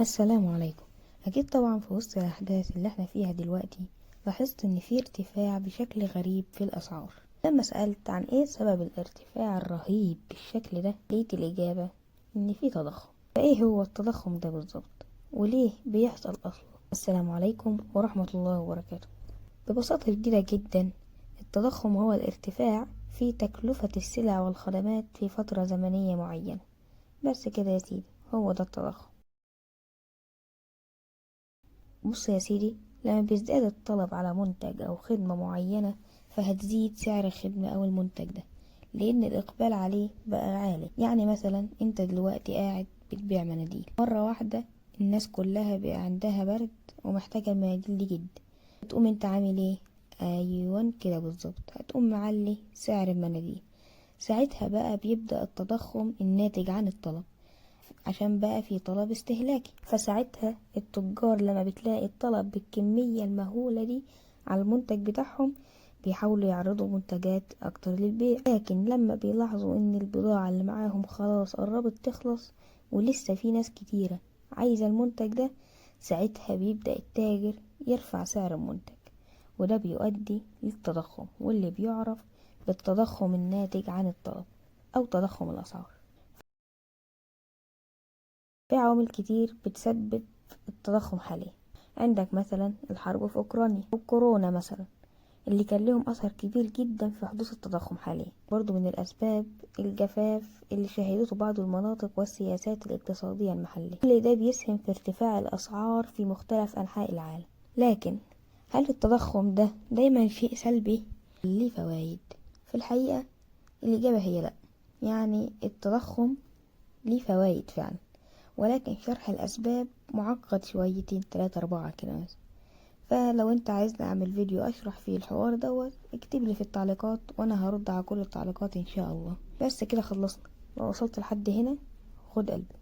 السلام عليكم. أكيد طبعا في وسط الأحداث اللي احنا فيها دلوقتي لاحظت إن في ارتفاع بشكل غريب في الأسعار. لما سألت عن إيه سبب الارتفاع الرهيب بالشكل ده لقيت الإجابة إن في تضخم. فإيه هو التضخم ده بالظبط وليه بيحصل أصلا؟ السلام عليكم ورحمة الله وبركاته. ببساطة شديدة جدا، التضخم هو الارتفاع في تكلفة السلع والخدمات في فترة زمنية معينة. بس كده يا سيدي، هو ده التضخم. بص يا سيدي، لما بيزداد الطلب على منتج أو خدمة معينة فهتزيد سعر الخدمة أو المنتج ده، لأن الإقبال عليه بقى عالي. يعني مثلا أنت دلوقتي قاعد بتبيع مناديل، مرة واحدة الناس كلها بقى عندها برد ومحتاجة المناديل دي جدا. هتقوم انت عامل ايه؟ أيوان كده بالظبط، هتقوم معلي سعر المناديل. ساعتها بقى بيبدأ التضخم الناتج عن الطلب، عشان بقى في طلب استهلاكي. فساعتها التجار لما بتلاقي الطلب بالكمية المهولة دي على المنتج بتاعهم بيحاولوا يعرضوا منتجات اكتر للبيع. لكن لما بيلاحظوا ان البضاعة اللي معاهم خلاص قربت تخلص ولسه في ناس كتيرة عايزة المنتج ده، ساعتها بيبدأ التاجر يرفع سعر المنتج، وده بيؤدي للتضخم، واللي بيعرف بالتضخم الناتج عن الطلب او تضخم الاسعار. في عوامل كتير بتسبب التضخم حاليا. عندك مثلا الحرب في أوكرانيا والكورونا مثلا، اللي كان لهم أثر كبير جدا في حدوث التضخم حاليا. برضو من الأسباب الجفاف اللي شهدته بعض المناطق والسياسات الاقتصادية المحلية. كل ده بيسهم في ارتفاع الأسعار في مختلف أنحاء العالم. لكن هل التضخم ده دايما شيء سلبي؟ ليه فوائد؟ في الحقيقة الإجابة هي لأ. يعني التضخم ليه فوائد فعلا، ولكن شرح الأسباب معقد شويتين 3 4 كده مثلا. فلو انت عايزني اعمل فيديو اشرح فيه الحوار دوت اكتب لي في التعليقات وانا هرد على كل التعليقات ان شاء الله. بس كده خلصنا. لو وصلت لحد هنا خد قلبي.